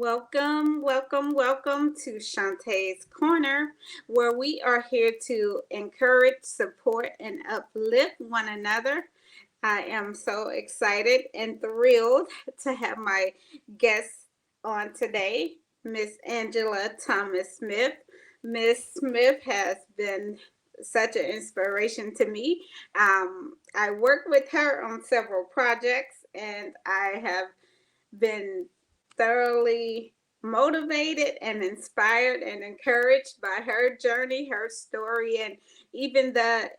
Welcome, welcome, welcome to Shante's Corner, where we are here to encourage, support, and uplift one another. I am so excited and thrilled to have my guest on today, Miss Angela Thomas Smith. Miss Smith has been such an inspiration to me. I worked with her on several projects, and I have been thoroughly motivated and inspired and encouraged by her journey, her story, and even the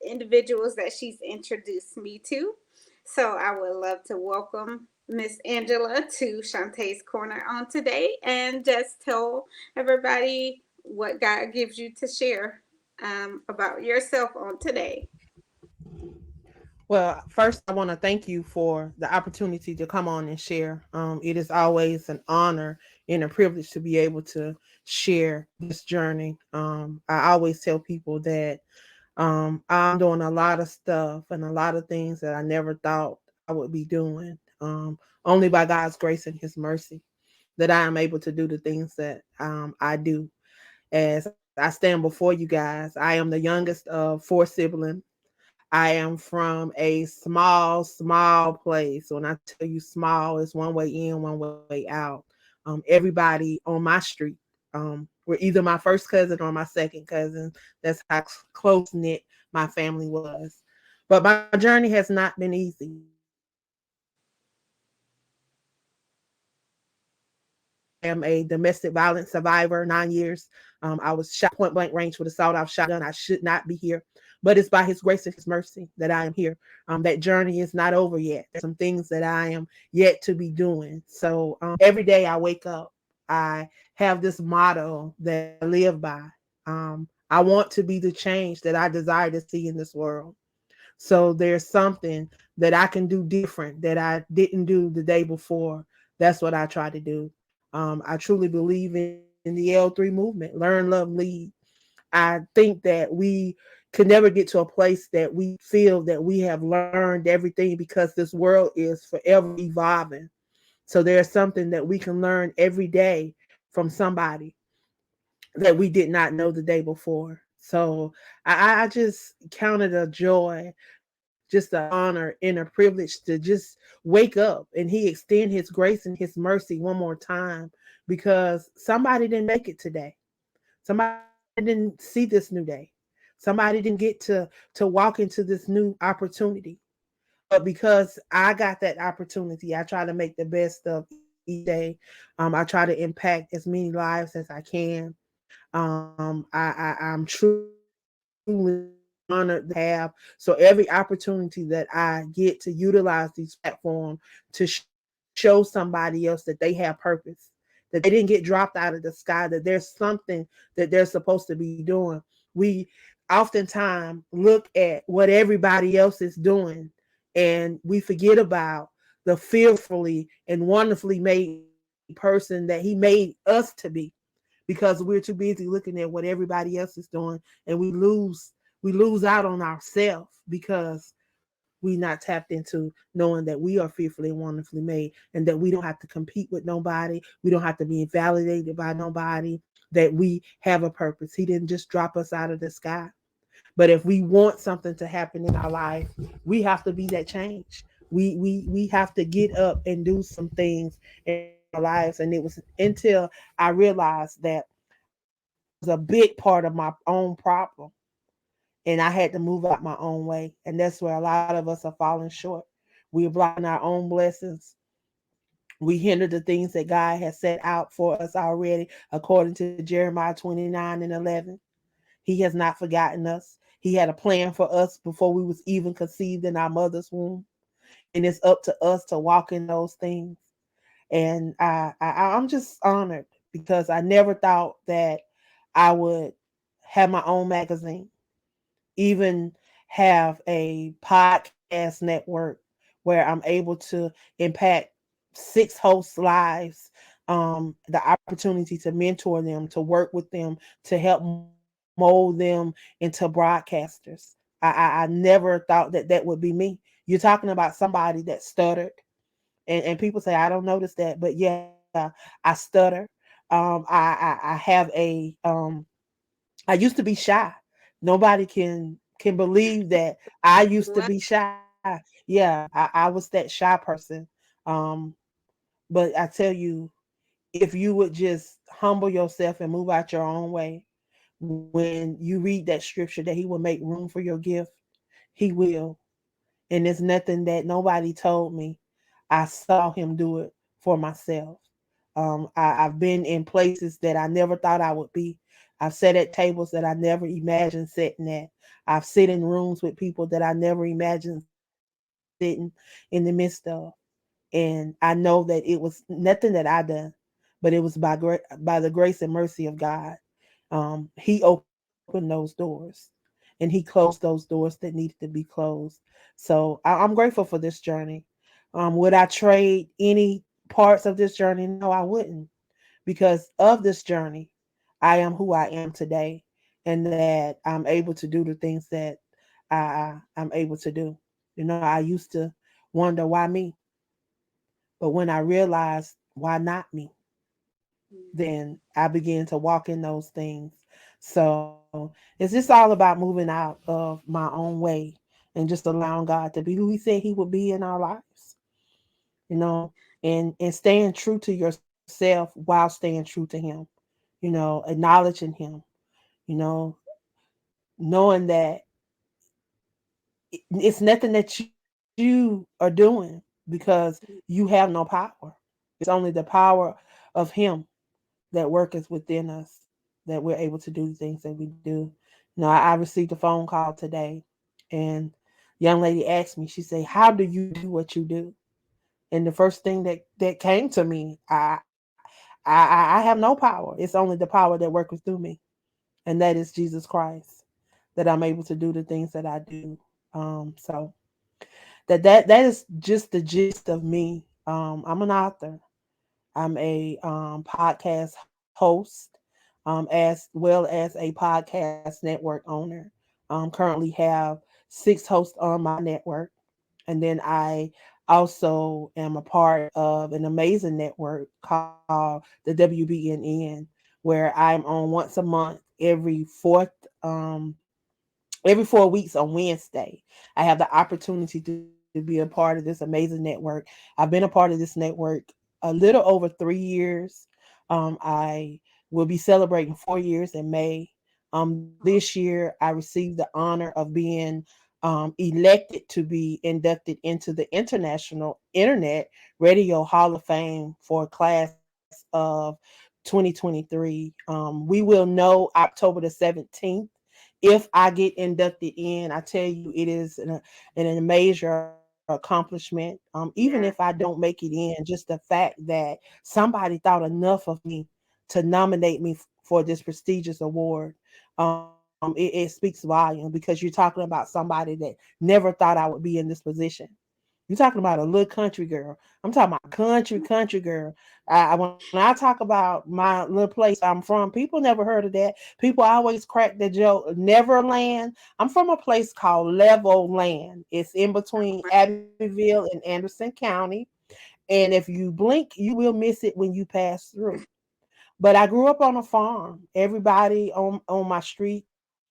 individuals that she's introduced me to. So I would love to welcome Miss Angela to Shantae's Corner on today and just tell everybody what God gives you to share about yourself on today. Well, first, I want to thank you for the opportunity to come on and share. It is always an honor and a privilege to be able to share this journey. I always tell people that I'm doing a lot of stuff and a lot of things that I never thought I would be doing. Only by God's grace and His mercy that I am able to do the things that I do. As I stand before you guys, I am the youngest of four siblings. I am from a small place. When I tell you small, it's one way in, one way out. Everybody on my street were either my first cousin or my second cousin. That's how close knit my family was. But my journey has not been easy. I am a domestic violence survivor, 9 years. I was shot point blank range with a sawed off shotgun. I should not be here, but it's by His grace and His mercy that I am here. That journey is not over yet. There's some things that I am yet to be doing. So every day I wake up, I have this motto that I live by. I want to be the change that I desire to see in this world. So there's something that I can do different that I didn't do the day before. That's what I try to do. I truly believe in the L3 movement, learn, love, lead. I think that we can never get to a place that we feel that we have learned everything because this world is forever evolving. So there's something that we can learn every day from somebody that we did not know the day before. So I just counted a joy, just an honor and a privilege to just wake up and He extend His grace and His mercy one more time because somebody didn't make it today. Somebody didn't see this new day. Somebody didn't get to walk into this new opportunity. But because I got that opportunity, I try to make the best of each day. I try to impact as many lives as I can. I'm truly honored to have. So every opportunity that I get to utilize these platforms to show somebody else that they have purpose, that they didn't get dropped out of the sky, that there's something that they're supposed to be doing. We oftentimes look at what everybody else is doing and we forget about the fearfully and wonderfully made person that He made us to be because we're too busy looking at what everybody else is doing and we lose out on ourselves because we not tapped into knowing that we are fearfully and wonderfully made and that we don't have to compete with nobody. We don't have to be validated by nobody, that we have a purpose. He didn't just drop us out of the sky. But if we want something to happen in our life, we have to be that change. We have to get up and do some things in our lives. And it was until I realized that I was a big part of my own problem and I had to move out my own way. And that's where a lot of us are falling short. We're blocking our own blessings. We hinder the things that God has set out for us already, according to Jeremiah 29 and 11. He has not forgotten us. He had a plan for us before we was even conceived in our mother's womb. And it's up to us to walk in those things. And I'm just honored because I never thought that I would have my own magazine, even have a podcast network where I'm able to impact six hosts' lives, the opportunity to mentor them, to work with them, to help mold them into broadcasters. I never thought that that would be me. You're talking about somebody that stuttered, and people say, I don't notice that. But yes, I stutter. I have a I used to be shy. Nobody can believe that I used to What? be shy. Yeah, I was that shy person. Um, but I tell you, if you would just humble yourself and move out your own way, when you read that scripture that he will make room for your gift, he will. And there's nothing that nobody told me. I saw him do it for myself. I've been in places that I never thought I would be. I've sat at tables that I never imagined sitting at. I've sit in rooms with people that I never imagined sitting in the midst of. And I know that it was nothing that I done, but it was by the grace and mercy of God. He opened those doors, and he closed those doors that needed to be closed. So I'm grateful for this journey. Would I trade any parts of this journey? No, I wouldn't, because of this journey, I am who I am today, and that I'm able to do the things that I'm able to do. You know, I used to wonder why me, but when I realized why not me, then I began to walk in those things. So it's just all about moving out of my own way and just allowing God to be who He said He would be in our lives, you know, and staying true to yourself while staying true to Him, you know, acknowledging Him, you know, knowing that it's nothing that you are doing because you have no power. It's only the power of Him that worketh within us that we're able to do the things that we do. You know, I received a phone call today, and young lady asked me, she said, "How do you do what you do?" And the first thing that came to me, I have no power. It's only the power that worketh through me, and that is Jesus Christ. That I'm able to do the things that I do. So that is just the gist of me. I'm an author. I'm a podcast host, as well as a podcast network owner. Currently have 6 hosts on my network, and then I also am a part of an amazing network called the WBNN, where I'm on once a month every 4 weeks on Wednesday. I have the opportunity to be a part of this amazing network. I've been a part of this network a little over 3 years. I will be celebrating 4 years in May. This year, I received the honor of being elected to be inducted into the International Internet Radio Hall of Fame for class of 2023. We will know October the 17th if I get inducted in. I tell you, it is an major accomplishment. Even if I Yeah. don't make it in, just the fact that somebody thought enough of me to nominate me for this prestigious award. It speaks volume because you're talking about somebody that never thought I would be in this position. You're talking about a little country girl. I'm talking about country girl. When I talk about my little place I'm from, people never heard of that. People always crack the joke. Neverland. I'm from a place called Level Land. It's in between Abbeville and Anderson County. And if you blink, you will miss it when you pass through. But I grew up on a farm. Everybody on my street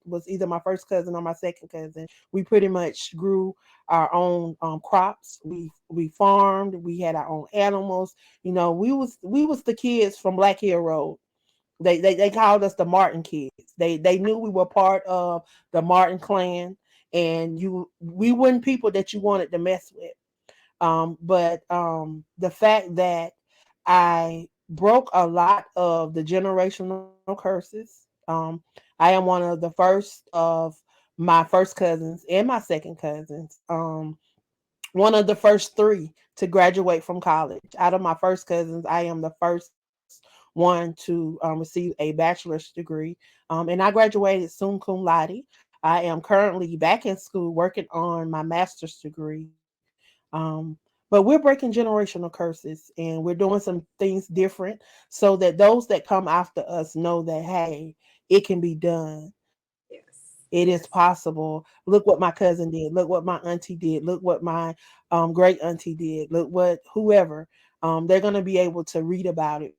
was either my first cousin or my second cousin. We pretty much grew our own crops. We farmed. We had our own animals. You know, we was the kids from Black Hill Road. They called us the Martin kids. They knew we were part of the Martin clan, and we weren't people that you wanted to mess with. But the fact that I broke a lot of the generational curses. I am one of the first of my first cousins and my second cousins. One of the first 3 to graduate from college. Out of my first cousins, I am the first one to receive a bachelor's degree. And I graduated summa cum laude. I am currently back in school working on my master's degree. But we're breaking generational curses, and we're doing some things different so that those that come after us know that, hey, it can be done. It is Yes. Yes. possible. Look what my cousin did. Look what my auntie did. Look what my great auntie did. Look what whoever. they're going to be able to read about it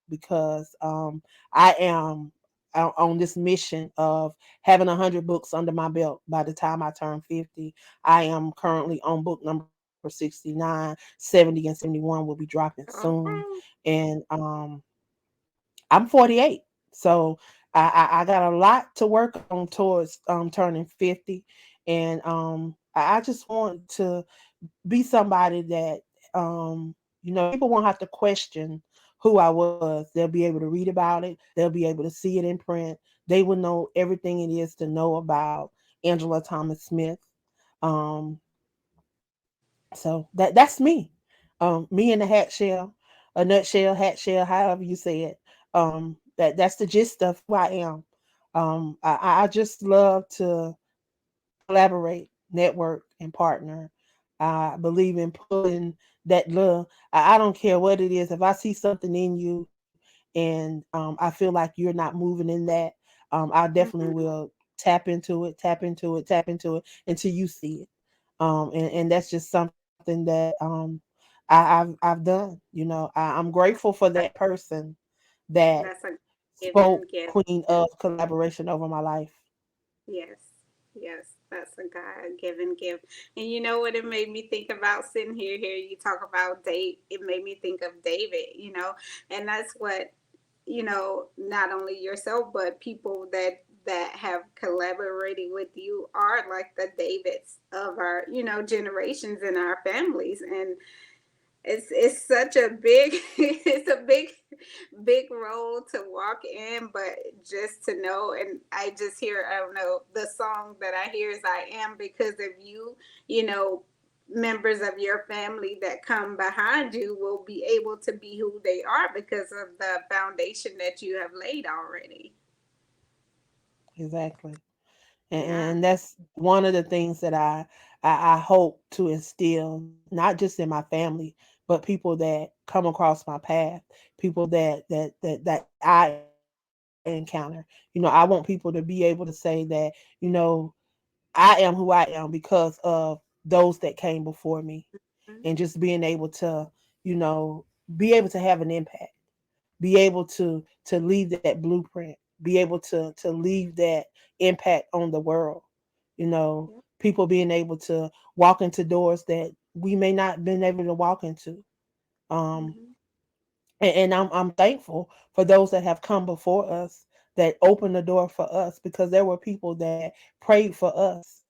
because I am on this mission of having 100 books under my belt by the time I turn 50. I am currently on book number 69, 70, and 71 will be dropping soon. Okay. And I'm 48. So I got a lot to work on towards turning 50. And I just want to be somebody that people won't have to question who I was. They'll be able to read about it. They'll be able to see it in print. They will know everything it is to know about Angela Thomas Smith. Um, so that's me. Me in the hat shell, a nutshell, hat shell, however you say it. That's the gist of who I am. I just love to collaborate, network, and partner. I believe in pulling that love. I don't care what it is. If I see something in you and I feel like you're not moving in that, I definitely Mhm. will tap into it, tap into it, tap into it until you see it. And that's just something that I've done. I'm grateful for that person that That's a spoke given gift. queen of collaboration over my life. Yes. Yes, that's a God given gift. And you know what it made me think about sitting here you talk about Dave, it made me think of David, and that's what, not only yourself but people that have collaborated with you are like the Davids of our, generations in our families. And it's such a big it's a big role to walk in, but just to know. And I just hear, I don't know, the song that I hear is I am because of you. Members of your family that come behind you will be able to be who they are because of the foundation that you have laid already. Exactly. Yeah. And that's one of the things that I hope to instill, not just in my family, but people that come across my path, people that I encounter. I want people to be able to say that, you know, I am who I am because of those that came before me, and just being able to, be able to have an impact, be able to leave that blueprint, be able to leave that impact on the world. People being able to walk into doors that we may not been able to walk into. Um, Mm-hmm. and I'm thankful for those that have come before us that opened the door for us, because there were people that prayed for us.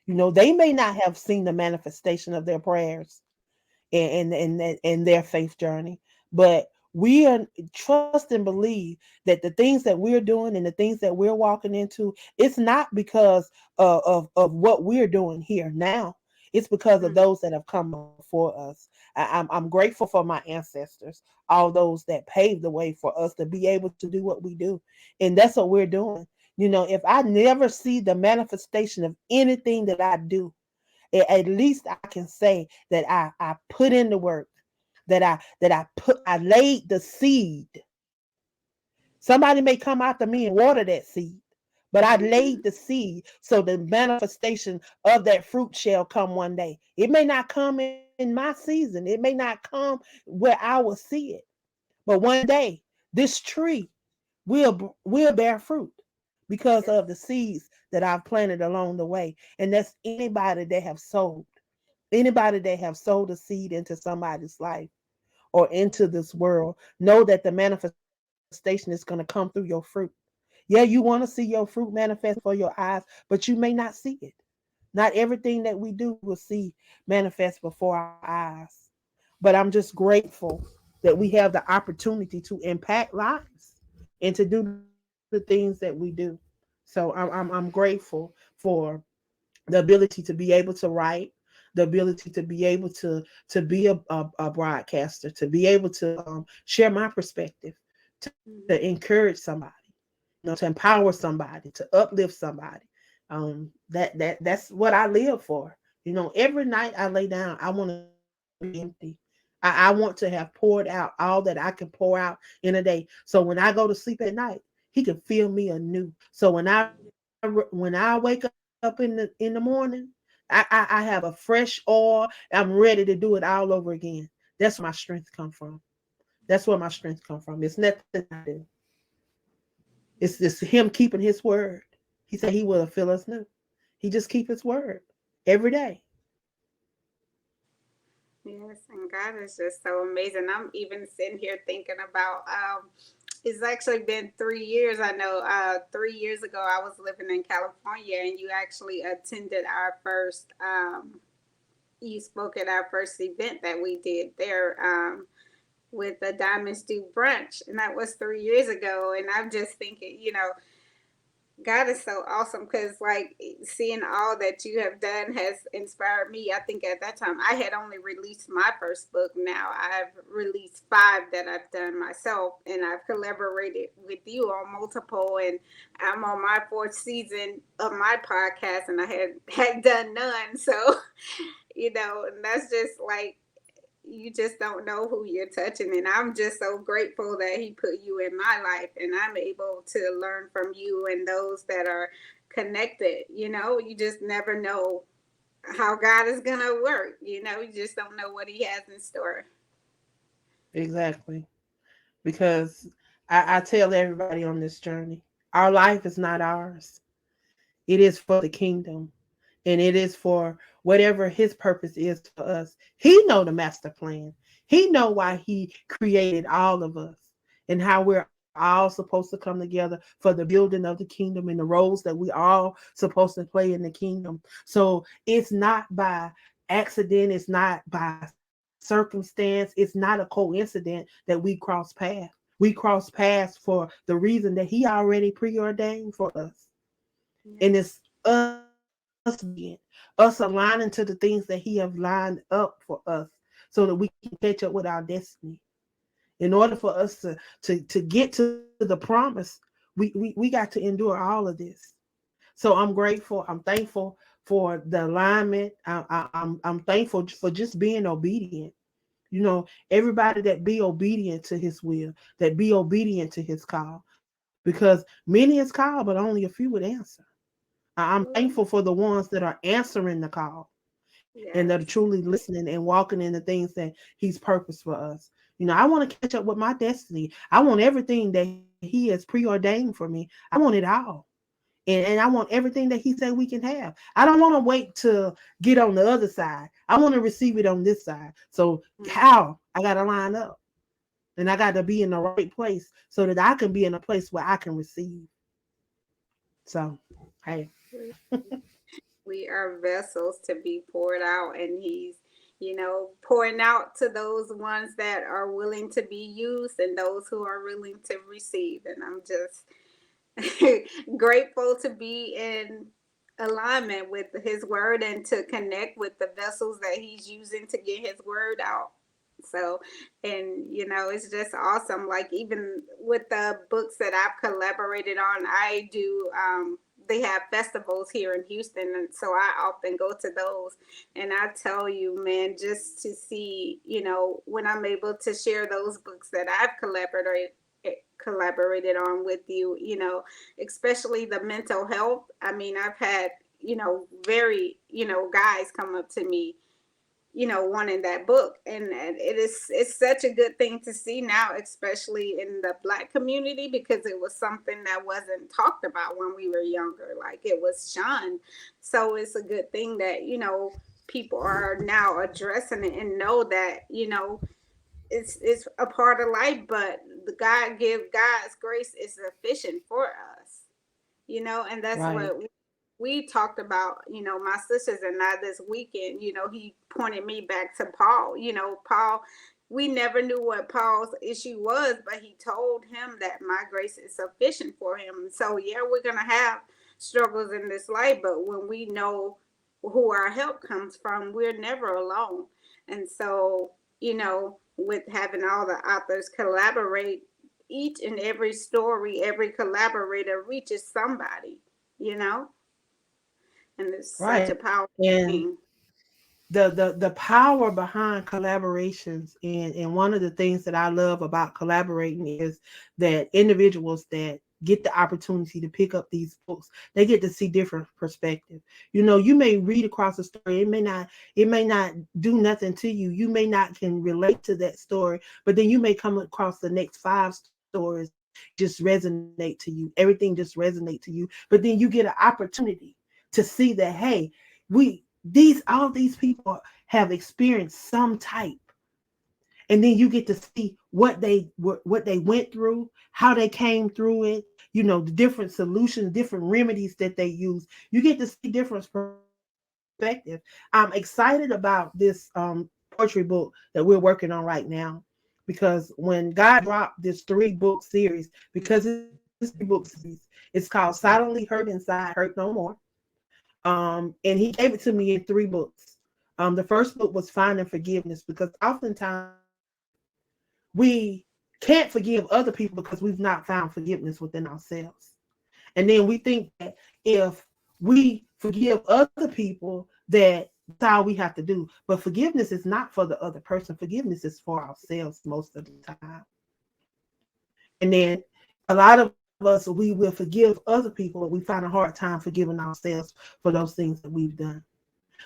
They may not have seen the manifestation of their prayers and their faith journey. But we are trust and believe that the things that we're doing and the things that we're walking into, it's not because of what we're doing here now. It's because of those that have come before us. I'm grateful for my ancestors, all those that paved the way for us to be able to do what we do. And that's what we're doing. If I never see the manifestation of anything that I do, at least I can say that I put in the work, that I laid the seed. Somebody may come after me and water that seed, but I laid the Mm-hmm. seed so the manifestation of that fruit shall come one day. It may not come in my season, it may not come where I will see it, but one day this tree will bear fruit because Yes. of the seeds that I've planted along the way. And that's anybody that have sowed. Anybody that have sowed a seed into somebody's life or into this world, know that the manifestation is going to come through your fruit. Yeah, you want to see your fruit manifest before your eyes, but you may not see it. Not everything that we do will see manifest before our eyes. But I'm just grateful that we have the opportunity to impact lives and to do the things that we do. So I'm grateful for the ability to be able to write, the ability to be able to be a broadcaster, to be able to share my perspective, to Mm-hmm. encourage somebody, to empower somebody, to uplift somebody. That's what I live for. Every night I lay down, I want to be empty. I want to have poured out all that I can pour out in a day. So when I go to sleep at night, he can fill me anew. So when I wake up in the morning, I have a fresh oil. I'm ready to do it all over again. That's where my strength come from. That's where my strength come from. It's nothing I do. It's him keeping his word. He said he will fill us new. He just keep his word every day. Yes, and God is just so amazing. I'm even sitting here thinking about it's actually been 3 years. I know 3 years ago I was living in California and you actually attended our first you spoke at our first event that we did there with the Diamonds Do Brunch, and that was 3 years ago. And I'm just thinking, God is so awesome because, like, seeing all that you have done has inspired me. I think at that time I had only released my first book. Now I've released five that I've done myself, and I've collaborated with you on multiple. And I'm on my fourth season of my podcast, and I had done none. So, and that's just like you just don't know who you're touching. And I'm just so grateful that he put you in my life and I'm able to learn from you and those that are connected. You just never know how God is going to work. You just don't know what he has in store. Exactly. Because I tell everybody on this journey, our life is not ours. It is for the kingdom. And it is for whatever his purpose is for us. He know the master plan. He know why he created all of us and how we're all supposed to come together for the building of the kingdom and the roles that we all supposed to play in the kingdom. So it's not by accident, it's not by circumstance, it's not a coincidence that we cross paths. We cross paths for the reason that he already preordained for us. And Yes. it's us being us aligning to the things that he have lined up for us so that we can catch up with our destiny. In order for us to get to the promise, we got to endure all of this. So I'm grateful, I'm thankful for the alignment. I'm thankful for just being obedient. Everybody that be obedient to his will, that be obedient to his call, because many is called but only a few would answer. I'm thankful for the ones that are answering the call and that are Yes. truly listening and walking in the things that he's purposed for us. I want to catch up with my destiny. I want everything that he has preordained for me. I want it all. And I want everything that he said we can have. I don't want to wait to get on the other side. I want to receive it on this side. So how? I got to line up and I got to be in the right place so that I can be in a place where I can receive. So, hey, We are vessels to be poured out, and he's pouring out to those ones that are willing to be used and those who are willing to receive. And I'm just grateful to be in alignment with his word and to connect with the vessels that he's using to get his word out. So, and it's just awesome. Like, even with the books that I've collaborated on, I do they have festivals here in Houston, and so I often go to those. And I tell you, man, just to see, when I'm able to share those books that I've collaborated on with you, especially the mental health. I mean, I've had, very, guys come up to me, wanting that book. And it's such a good thing to see now, especially in the Black community, because it was something that wasn't talked about when we were younger. Like, it was shunned. So it's a good thing that, people are now addressing it and know that, it's a part of life, but the God's grace is sufficient for us, and that's right, what we talked about, my sisters and I this weekend. He pointed me back to Paul. Paul, we never knew what Paul's issue was, but he told him that my grace is sufficient for him. So, yeah, we're going to have struggles in this life, but when we know who our help comes from, we're never alone. And so, with having all the authors collaborate, each and every story, every collaborator reaches somebody, you know? And it's such a right. powerful And thing. the power behind collaborations, and one of the things that I love about collaborating is that individuals that get the opportunity to pick up these books, they get to see different perspective. You may read across a story, it may not do nothing to you. You may not can relate to that story, but then you may come across the next five stories just resonate to you. Everything just resonate to you. But then you get an opportunity to see that, hey, we these all these people have experienced some type, and then you get to see what they went through, how they came through it, the different solutions, different remedies that they use. You get to see different perspective. I'm excited about this poetry book that we're working on right now, because when God dropped this 3-book series, because it's 3-book series, it's called Silently Hurt Inside, Hurt No More. And he gave it to me in 3 books. The first book was Finding Forgiveness, because oftentimes we can't forgive other people because we've not found forgiveness within ourselves. And then we think that if we forgive other people, that that's all we have to do. But forgiveness is not for the other person. Forgiveness is for ourselves most of the time. And then a lot of us, we will forgive other people, but we find a hard time forgiving ourselves for those things that we've done.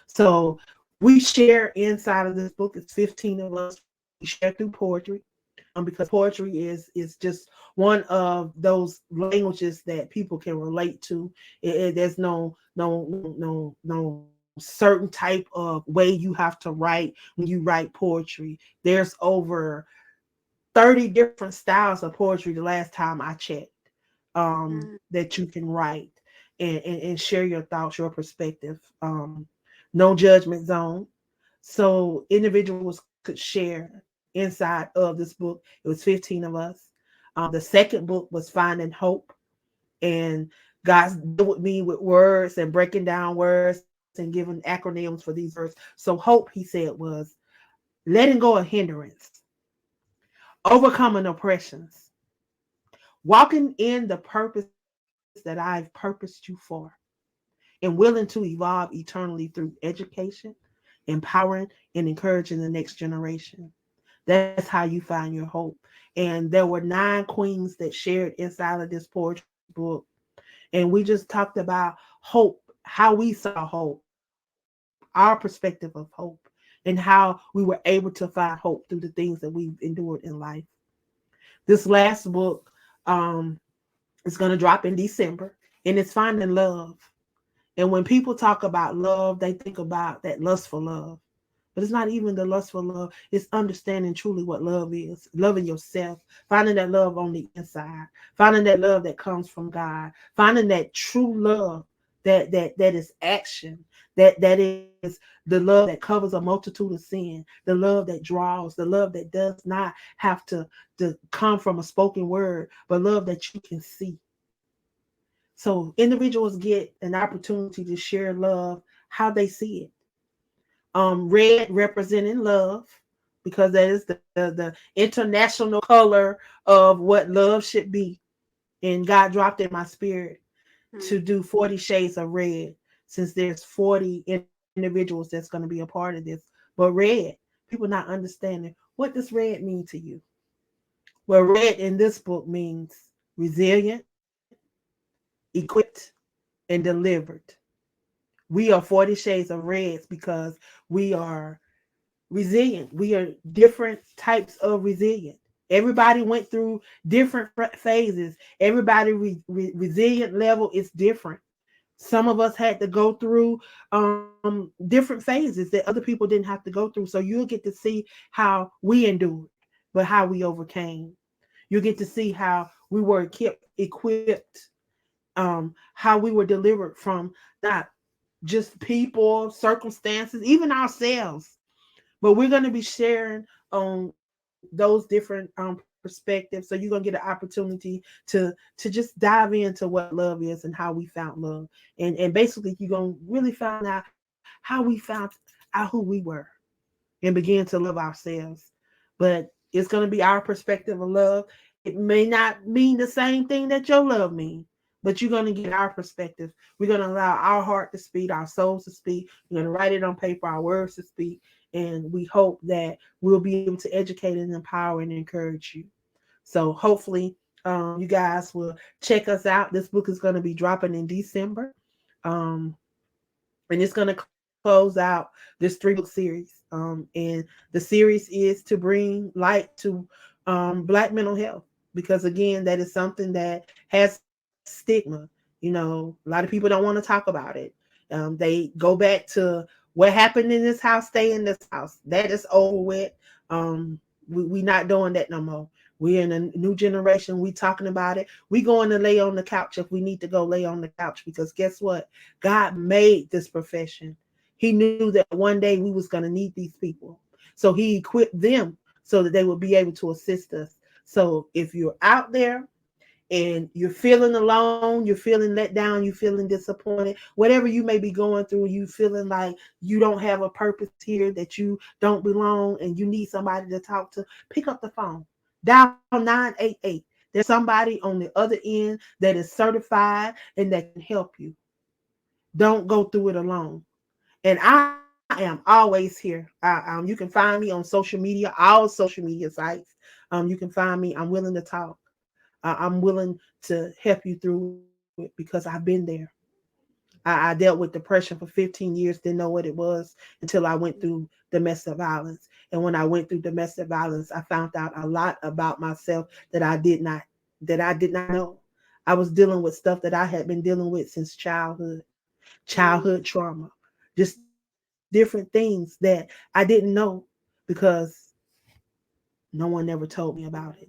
So we share inside of this book. It's 15 of us. We share through poetry, because poetry is just one of those languages that people can relate to. There's no certain type of way you have to write when you write poetry. There's over 30 different styles of poetry the last time I checked, that you can write and share your thoughts, your perspective. No judgment zone. So individuals could share inside of this book. It was 15 of us. The second book was Finding Hope. And God's deal with me with words and breaking down words and giving acronyms for these words. So hope, he said, was letting go of hindrance, overcoming oppressions, walking in the purpose that I've purposed you for, and willing to evolve eternally through education, empowering, and encouraging the next generation. That's how you find your hope. And there were 9 queens that shared inside of this poetry book. And we just talked about hope, how we saw hope, our perspective of hope, and how we were able to find hope through the things that we've endured in life. This last book, is going to drop in December, and it's Finding Love. And when people talk about love, they think about that lustful love. But it's not even the lustful love. It's understanding truly what love is. Loving yourself. Finding that love on the inside. Finding that love that comes from God. Finding that true love that is action. That is the love that covers a multitude of sin. The love that draws. The love that does not have to come from a spoken word, but love that you can see. So individuals get an opportunity to share love how they see it. Red representing love, because that is the international color of what love should be. And God dropped in my spirit to do 40 shades of red, since there's 40 individuals that's going to be a part of this. But red, people not understanding, what does red mean to you? Well, red in this book means resilient, equipped, and delivered. We are 40 shades of reds because we are resilient. We are different types of resilient. Everybody went through different phases. Everybody resilient level is different. Some of us had to go through different phases that other people didn't have to go through. So you'll get to see how we endured, but how we overcame. You get to see how we were kept equipped, how we were delivered from not just people, circumstances, even ourselves. But we're going to be sharing on those different perspectives, so you're going to get an opportunity to just dive into what love is and how we found love, and basically you're going to really find out how we found out who we were and begin to love ourselves. But it's going to be our perspective of love. It may not mean the same thing that your love means, but you're going to get our perspective. We're going to allow our heart to speak, our souls to speak. We're going to write it on paper, our words to speak. And we hope that we'll be able to educate and empower and encourage you. So hopefully, You guys will check us out. This book is going to be dropping in December. Um, and it's going to close out this 3 book series. And the series is to bring light to Black mental health, because again, that is something that has stigma. A lot of people don't want to talk about it. They go back to what happened in this house, stay in this house. That is over with. We not doing that no more. We're in a new generation. We talking about it. We going to lay on the couch if we need to go lay on the couch, because guess what? God made this profession. He knew that one day we was going to need these people. So he equipped them so that they would be able to assist us. So if you're out there and you're feeling alone, you're feeling let down, you're feeling disappointed, whatever you may be going through, you feeling like you don't have a purpose here, that you don't belong, and you need somebody to talk to, pick up the phone. Dial 988. There's somebody on the other end that is certified and that can help you. Don't go through it alone. And I am always here. You can find me on social media, all social media sites. You can find me. I'm willing to talk. I'm willing to help you through it because I've been there. I dealt with depression for 15 years, didn't know what it was until I went through domestic violence. And when I went through domestic violence, I found out a lot about myself that I did not know. I was dealing with stuff that I had been dealing with since childhood Mm. trauma, just different things that I didn't know because no one ever told me about it.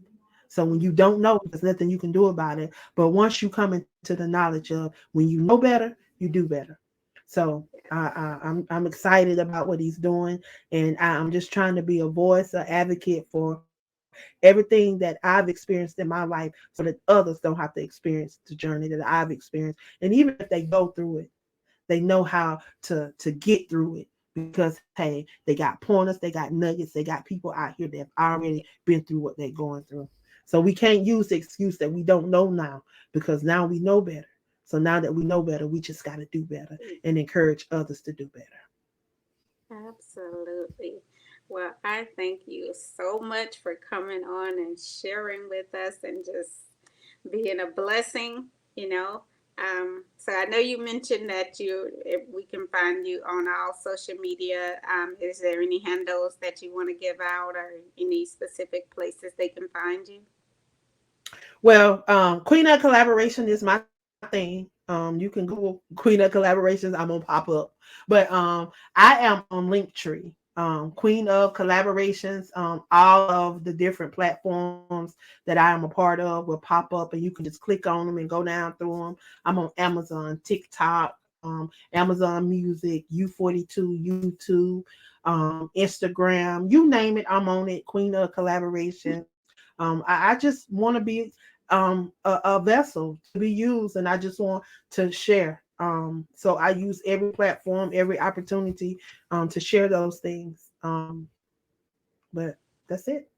So when you don't know, there's nothing you can do about it. But once you come into the knowledge of when you know better, you do better. So I'm excited about what he's doing, and I'm just trying to be a voice, an advocate for everything that I've experienced in my life, so that others don't have to experience the journey that I've experienced. And even if they go through it, they know how to get through it, because hey, they got pointers, they got nuggets, they got people out here that have already been through what they're going through. So we can't use the excuse that we don't know now, because now we know better. So now that we know better, we just got to do better and encourage others to do better. Absolutely. Well, I thank you so much for coming on and sharing with us and just being a blessing, you know. So I know you mentioned that if we can find you on all social media. Is there any handles that you want to give out or any specific places they can find you? Well, Queen of Collaboration is my thing. You can Google Queen of Collaborations. I'm gonna pop up. But I am on Linktree. Queen of Collaborations. All of the different platforms that I am a part of will pop up, and you can just click on them and go down through them. I'm on Amazon, TikTok, Amazon Music, U42, YouTube, Instagram. You name it, I'm on it. Queen of Collaborations. I just want to be a vessel to be used, and I just want to share. So I use every platform, every opportunity to share those things. But that's it.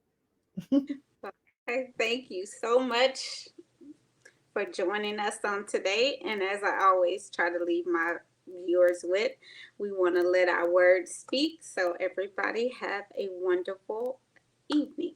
Okay, thank you so much for joining us on today. And as I always try to leave my viewers with, we want to let our words speak. So everybody have a wonderful evening.